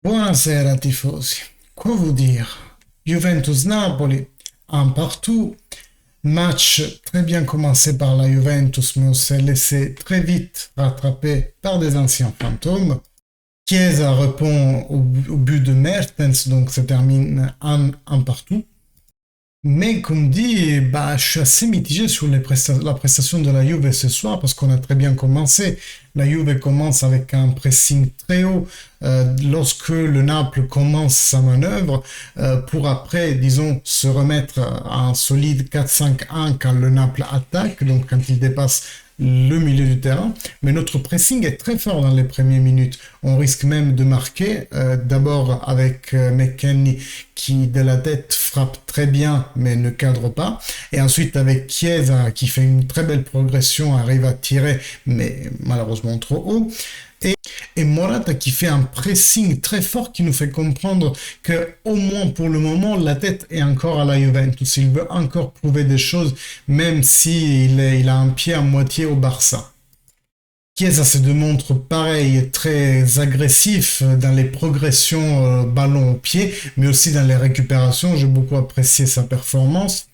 Buonasera tifosi. Quoi vous dire? Juventus-Napoli, un partout. Match très bien commencé par la Juventus, mais on s'est laissé très vite rattraper par des anciens fantômes. Chiesa répond au but de Mertens, donc ça termine un partout. Mais comme dit, bah, je suis assez mitigé sur la prestation de la Juve ce soir parce qu'on a très bien commencé. La Juve commence avec un pressing très haut lorsque le Naples commence sa manœuvre pour après, disons, se remettre à un solide 4-5-1 quand le Naples attaque, donc quand il dépasse le milieu du terrain. Mais notre pressing est très fort dans les premières minutes. On risque même de marquer, d'abord avec McKennie qui de la tête frappe très bien mais ne cadre pas. Et ensuite avec Chiesa qui fait une très belle progression, arrive à tirer mais malheureusement trop haut. Et Morata qui fait un pressing très fort qui nous fait comprendre que au moins pour le moment la tête est encore à la Juventus. Il veut encore prouver des choses même s'il il a un pied à moitié au Barça. Chiesa se démontre pareil, très agressif dans les progressions ballon au pied, mais aussi dans les récupérations. J'ai beaucoup apprécié sa performance.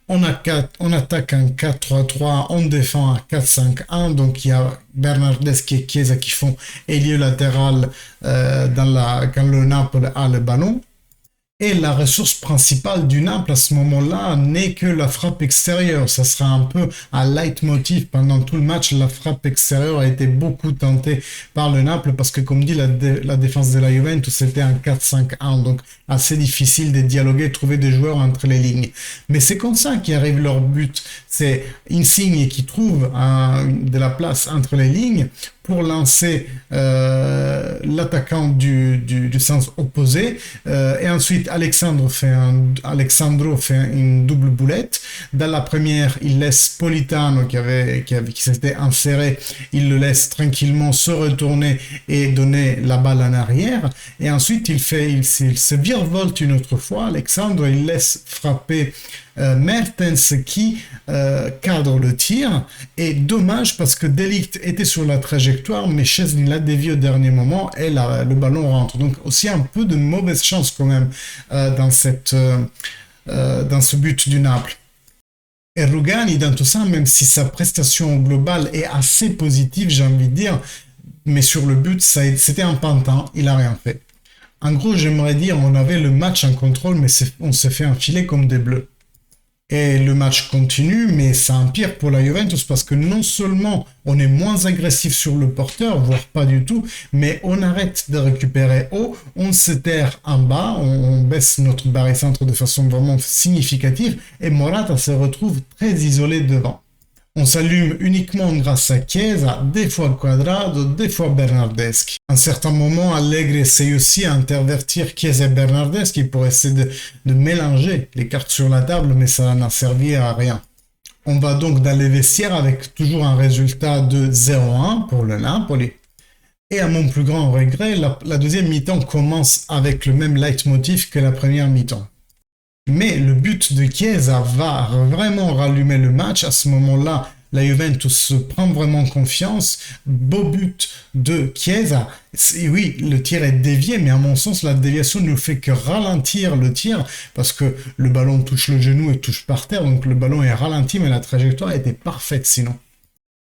On attaque un 4-3-3, on défend un 4-5-1. Donc il y a Bernardeschi et Chiesa qui font ailier latéral quand le Naples a le ballon. Et la ressource principale du Naples à ce moment-là n'est que la frappe extérieure. Ça sera un peu un leitmotiv pendant tout le match. La frappe extérieure a été beaucoup tentée par le Naples parce que, comme dit, la défense de la Juventus, c'était un 4-5-1. Donc, assez difficile de dialoguer, trouver des joueurs entre les lignes. Mais c'est comme ça qu'arrive leur but. C'est Insigne qui trouve de la place entre les lignes pour lancer l'attaquant du sens opposé. Et ensuite, Alexandro fait une double boulette. Dans la première, il laisse Politano qui s'était inséré, il le laisse tranquillement se retourner et donner la balle en arrière. Et ensuite, il se virevolte une autre fois. Alexandre, il laisse frapper Mertens qui cadre le tir. Et dommage parce que Delict était sur la trajectoire, mais Chesney l'a dévié au dernier moment et le ballon rentre. Donc aussi un peu de mauvaise chance quand même dans ce but du Naples. Et Rugani, dans tout ça, même si sa prestation globale est assez positive, j'ai envie de dire, mais sur le but, c'était un pantin, il a rien fait. En gros, j'aimerais dire, on avait le match en contrôle, mais on s'est fait enfiler comme des bleus. Et le match continue, mais ça empire pour la Juventus parce que non seulement on est moins agressif sur le porteur, voire pas du tout, mais on arrête de récupérer haut, on se terre en bas, on baisse notre barycentre de façon vraiment significative et Morata se retrouve très isolé devant. On s'allume uniquement grâce à Chiesa, des fois Quadrado, des fois Bernardeschi. À un certain moment, Allegri essaye aussi à intervertir Chiesa et Bernardeschi pour essayer de mélanger les cartes sur la table, mais ça n'a servi à rien. On va donc dans les vestiaires avec toujours un résultat de 0-1 pour le Napoli. Et à mon plus grand regret, la deuxième mi-temps commence avec le même leitmotiv que la première mi-temps. Mais le but de Chiesa va vraiment rallumer le match. À ce moment-là, la Juventus se prend vraiment confiance. Beau but de Chiesa. Oui, le tir est dévié, mais à mon sens, la déviation ne fait que ralentir le tir parce que le ballon touche le genou et touche par terre. Donc le ballon est ralenti, mais la trajectoire était parfaite sinon.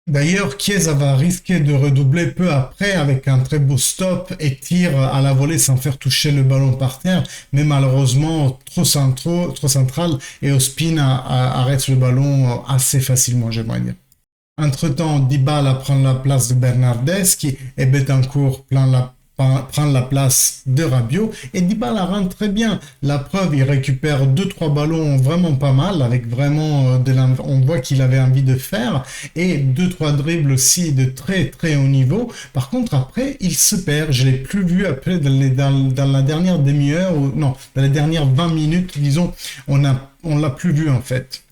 D'ailleurs, Chiesa va risquer de redoubler peu après avec un très beau stop et tire à la volée sans faire toucher le ballon par terre, mais malheureusement trop central et Ospina arrête le ballon assez facilement, j'aimerais dire. Entre-temps, Dybala prend la place de Bernardeschi et Betancourt prend la place de Rabiot et Dybala rentre très bien. La preuve, il récupère deux trois ballons vraiment pas mal avec vraiment on voit qu'il avait envie de faire et deux trois dribbles aussi de très très haut niveau. Par contre, après, il se perd. Je l'ai plus vu après dans la dernière demi-heure ou non, dans les dernières 20 minutes, disons, on l'a plus vu en fait.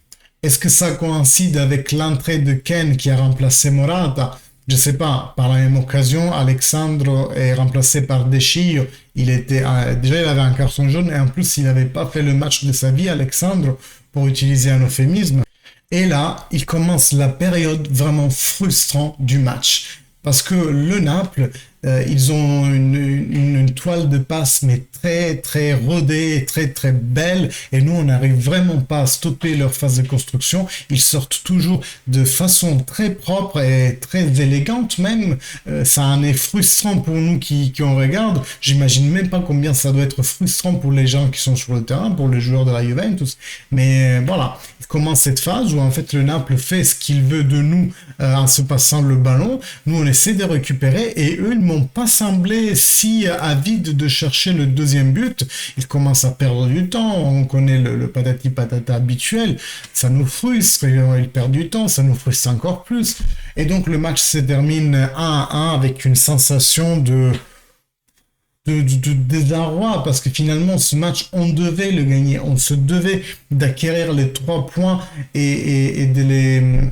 Est-ce que ça coïncide avec l'entrée de Ken qui a remplacé Morata? Je sais pas. Par la même occasion, Alexandre est remplacé par Deschillo. Déjà, il avait un carton jaune et en plus, il n'avait pas fait le match de sa vie, Alexandre, pour utiliser un euphémisme. Et là, il commence la période vraiment frustrante du match. Parce que le Naples, ils ont une toile de passe, mais très, très rodée, très, très belle. Et nous, on n'arrive vraiment pas à stopper leur phase de construction. Ils sortent toujours de façon très propre et très élégante même. Ça en est frustrant pour nous qui on regarde. J'imagine même pas combien ça doit être frustrant pour les gens qui sont sur le terrain, pour les joueurs de la Juventus. Mais voilà, il commence cette phase où en fait le Naples fait ce qu'il veut de nous en se passant le ballon. Nous, on essaie de récupérer et eux, ils m'ont pas semblé si avides de chercher le deuxième but. Ils commencent à perdre du temps. On connaît le patati patata habituel. Ça nous frustre. Ils perdent du temps. Ça nous frustre encore plus. Et donc, le match se termine 1-1 avec une sensation de désarroi parce que finalement ce match on devait le gagner, on se devait d'acquérir les 3 points et de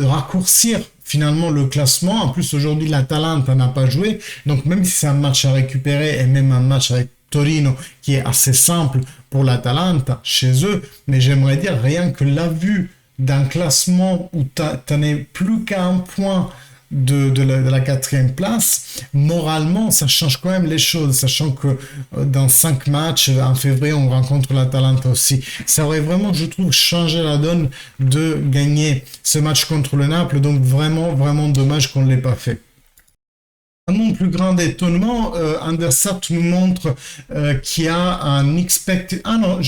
raccourcir finalement le classement. En plus aujourd'hui l'Atalanta n'a pas joué, donc même si c'est un match à récupérer et même un match avec Torino qui est assez simple pour l'Atalanta chez eux, mais j'aimerais dire rien que la vue d'un classement où t'en es plus qu'à un point de la 4e place, moralement, ça change quand même les choses, sachant que dans 5 matchs, en février, on rencontre l'Atalanta aussi. Ça aurait vraiment, je trouve, changé la donne de gagner ce match contre le Naples, donc vraiment, vraiment dommage qu'on ne l'ait pas fait. À mon plus grand étonnement, Undersat nous montre qu'il y a un expected... Ah non,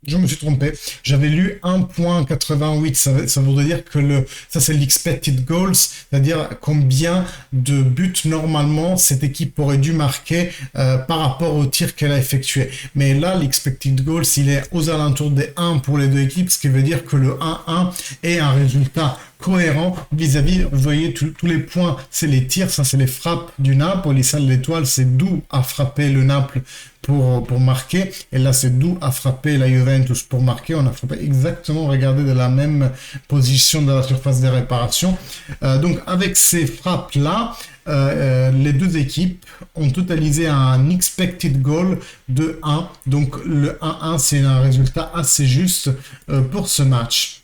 je me suis trompé. J'avais lu 1.88. Ça voudrait dire que ça c'est l'expected goals, c'est-à-dire combien de buts normalement cette équipe aurait dû marquer par rapport au tir qu'elle a effectué. Mais là, l'expected goals, il est aux alentours des 1 pour les deux équipes, ce qui veut dire que le 1-1 est un résultat cohérent vis-à-vis, vous voyez, tous les points, c'est les tirs, ça c'est les frappes du Naples, les salles d'étoiles, c'est d'où a frappé le Naples pour marquer, et là c'est d'où a frappé la Juventus pour marquer. On a frappé exactement, regardez, de la même position de la surface de réparation. Donc avec ces frappes-là, les deux équipes ont totalisé un expected goal de 1, donc le 1-1 c'est un résultat assez juste pour ce match.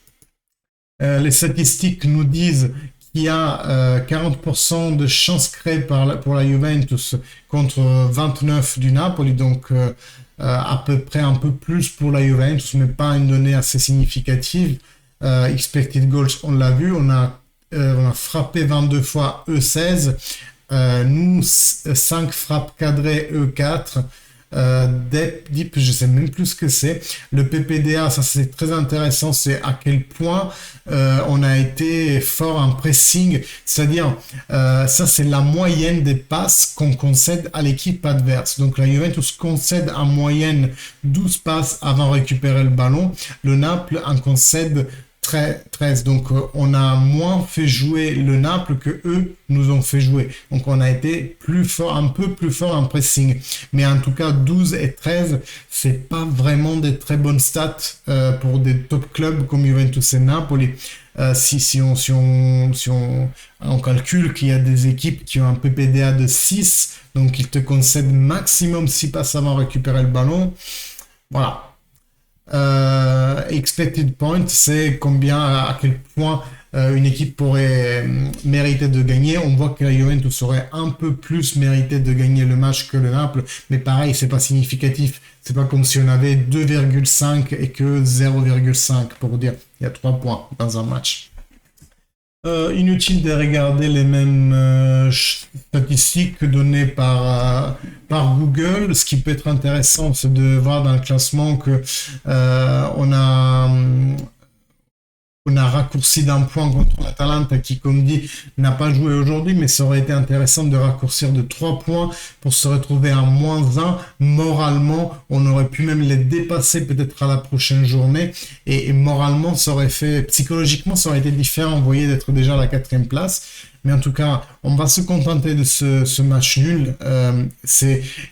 Les statistiques nous disent qu'il y a 40% de chances créées pour la Juventus contre 29 du Napoli, donc à peu près un peu plus pour la Juventus, mais pas une donnée assez significative. Expected goals, on l'a vu, on a frappé 22 fois, eux 16. Nous, 5 frappes cadrées, eux 4. Deep, je sais même plus ce que c'est. Le PPDA, ça c'est très intéressant, c'est à quel point on a été fort en pressing, c'est-à-dire ça c'est la moyenne des passes qu'on concède à l'équipe adverse. Donc la Juventus concède en moyenne 12 passes avant de récupérer le ballon, le Naples en concède 13, donc on a moins fait jouer le Naples que eux nous ont fait jouer, donc on a été plus fort, un peu plus fort en pressing, mais en tout cas 12 et 13 c'est pas vraiment des très bonnes stats pour des top clubs comme Juventus et Napoli. Si on calcule qu'il y a des équipes qui ont un PPDA de 6, donc ils te concèdent maximum 6 passes avant de récupérer le ballon, voilà. Expected point, c'est combien, à quel point une équipe pourrait mériter de gagner. On voit que la Juventus aurait un peu plus mérité de gagner le match que le Naples, mais pareil, c'est pas significatif. C'est pas comme si on avait 2,5 et que 0,5 pour dire il y a 3 points dans un match. Inutile de regarder les mêmes statistiques données par Google. Ce qui peut être intéressant, c'est de voir dans le classement que on a raccourci d'un point contre l'Atalanta qui, comme dit, n'a pas joué aujourd'hui, mais ça aurait été intéressant de raccourcir de 3 points pour se retrouver à -1. Moralement, on aurait pu même les dépasser peut-être à la prochaine journée, et moralement, ça aurait fait, psychologiquement, ça aurait été différent, vous voyez, d'être déjà à la 4e place. Mais en tout cas, on va se contenter de ce match nul.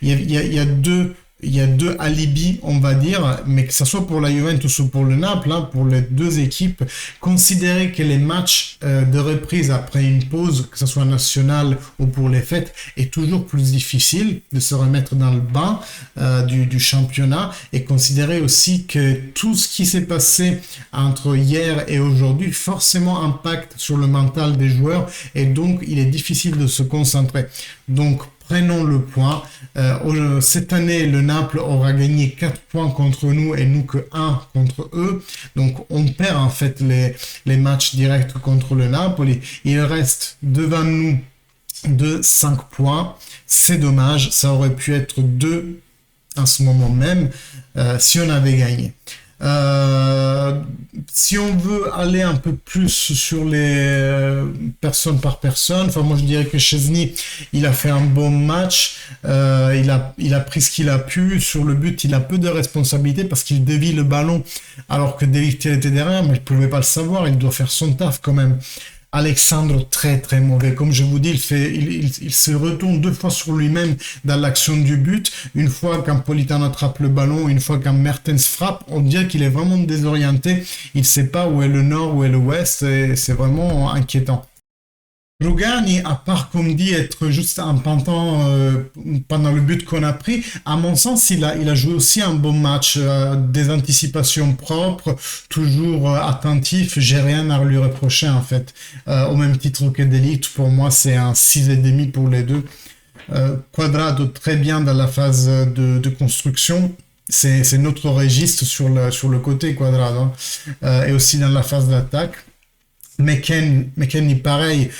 Il y a deux il y a deux alibis, on va dire, mais que ce soit pour la Juventus ou pour le Naples, hein, pour les deux équipes, considérer que les matchs de reprise après une pause, que ce soit nationale ou pour les fêtes, est toujours plus difficile de se remettre dans le bain du championnat, et considérer aussi que tout ce qui s'est passé entre hier et aujourd'hui forcément impacte sur le mental des joueurs, et donc il est difficile de se concentrer. Donc prenons le point. Cette année, le Naples aura gagné 4 points contre nous et nous que 1 contre eux. Donc on perd en fait les matchs directs contre le Napoli. Il reste devant nous de 5 points. C'est dommage, ça aurait pu être 2 en ce moment même si on avait gagné. Si on veut aller un peu plus sur les personne par personne, enfin moi je dirais que Szczesny, il a fait un bon match, il a pris ce qu'il a pu sur le but, il a peu de responsabilité parce qu'il dévie le ballon alors que De Ligt était derrière, mais il pouvait pas le savoir, il doit faire son taf quand même. Alexandre, très très mauvais. Comme je vous dis, il se retourne 2 fois sur lui-même dans l'action du but. Une fois quand Politano attrape le ballon, une fois quand Mertens frappe, on dirait qu'il est vraiment désorienté. Il ne sait pas où est le nord, où est l'ouest, et c'est vraiment inquiétant. Rugani, à part, comme dit, être juste un pantin pendant le but qu'on a pris, à mon sens, il a joué aussi un bon match, des anticipations propres, toujours attentif. J'ai rien à lui reprocher, en fait. Au même titre que De Ligt, pour moi, c'est un 6,5 pour les deux. Cuadrado, très bien dans la phase de construction. C'est notre registre sur le côté Cuadrado, hein. Et aussi dans la phase d'attaque. McKennie, pareil,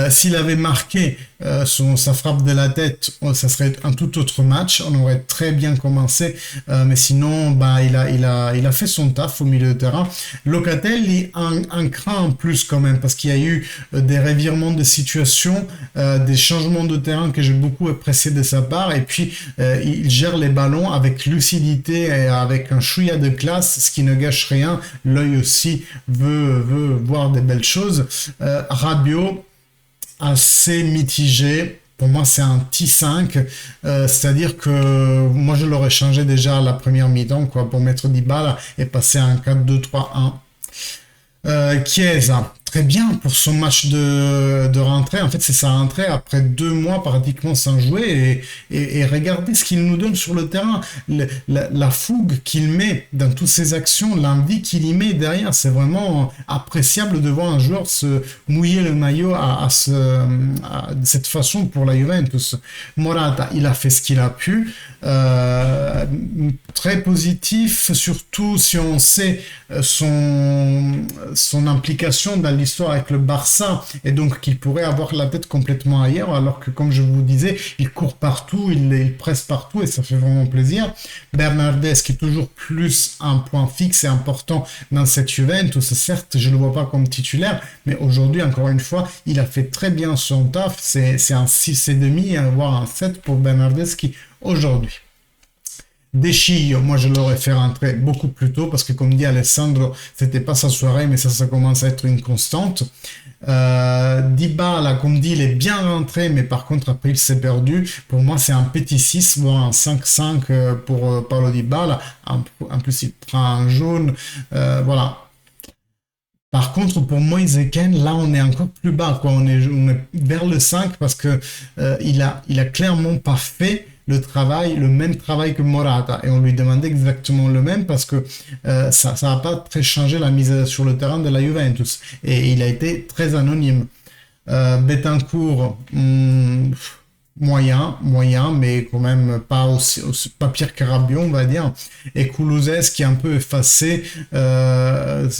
s'il avait marqué sa frappe de la tête, ça serait un tout autre match. On aurait très bien commencé, mais sinon, bah, il a fait son taf au milieu de terrain. Locatelli, un cran en plus quand même, parce qu'il y a eu des revirements de situation, des changements de terrain que j'ai beaucoup apprécié de sa part, et puis il gère les ballons avec lucidité et avec un chouïa de classe, ce qui ne gâche rien. L'œil aussi veut voir des belles choses. Rabiot, assez mitigé. Pour moi, c'est un petit 5. C'est-à-dire que moi, je l'aurais changé déjà à la première mi-temps, quoi, pour mettre Dybala et passer à un 4-2-3-1. Chiesa, très bien pour son match de rentrée. En fait, c'est sa rentrée après 2 mois pratiquement sans jouer. Et regardez ce qu'il nous donne sur le terrain. La fougue qu'il met dans toutes ses actions, l'envie qu'il y met derrière, c'est vraiment appréciable de voir un joueur se mouiller le maillot de cette façon pour la Juventus. Morata, il a fait ce qu'il a pu. Très positif, surtout si on sait son implication dans l'histoire avec le Barça, et donc qu'il pourrait avoir la tête complètement ailleurs, alors que comme je vous disais, il court partout, il presse partout, et ça fait vraiment plaisir. Bernardes, qui est toujours plus un point fixe et important dans cette Juventus, certes je ne le vois pas comme titulaire, mais aujourd'hui encore une fois il a fait très bien son taf. C'est un 6,5 voire un 7 pour Bernardeschi aujourd'hui. Deschillo, moi je l'aurais fait rentrer beaucoup plus tôt parce que comme dit Alessandro, c'était pas sa soirée, mais ça commence à être une constante. Dybala, comme dit, il est bien rentré, mais par contre après il s'est perdu. Pour moi c'est un petit 6, voire un 5-5 pour Paulo Dybala. En plus il prend un jaune, voilà. Par contre, pour Moise Kean, là, on est encore plus bas, quoi. On est vers le 5 parce que il a clairement pas fait le même travail que Morata. Et on lui demandait exactement le même parce que ça n'a pas très changé la mise sur le terrain de la Juventus. Et il a été très anonyme. Betancourt, moyen, mais quand même pas pas pire que Rabiot, on va dire. Et Kulusevski qui est un peu effacé.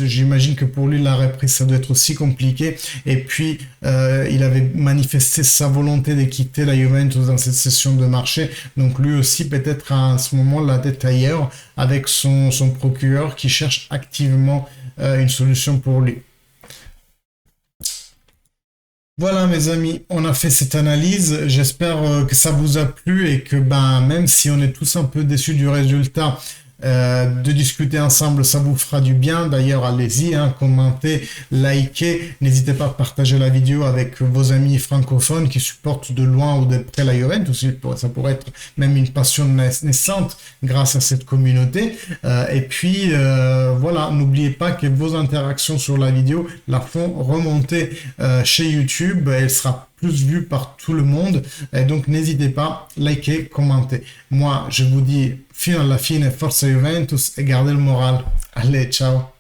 J'imagine que pour lui la reprise ça doit être aussi compliqué. Et puis il avait manifesté sa volonté de quitter la Juventus dans cette session de marché. Donc lui aussi peut-être à ce moment la tête ailleurs avec son procureur qui cherche activement une solution pour lui. Voilà mes amis, on a fait cette analyse, j'espère que ça vous a plu et que ben, même si on est tous un peu déçus du résultat, de discuter ensemble, ça vous fera du bien. D'ailleurs, allez-y, hein, commentez, likez, n'hésitez pas à partager la vidéo avec vos amis francophones qui supportent de loin ou de près la Juventus. Ça pourrait être même une passion naissante grâce à cette communauté. Et puis, voilà, n'oubliez pas que vos interactions sur la vidéo la font remonter chez YouTube. Elle sera plus vue par tout le monde. Et donc, n'hésitez pas, likez, commentez. Moi, je vous dis, fino alla fine, forza Juventus et gardez le moral. Allez, ciao!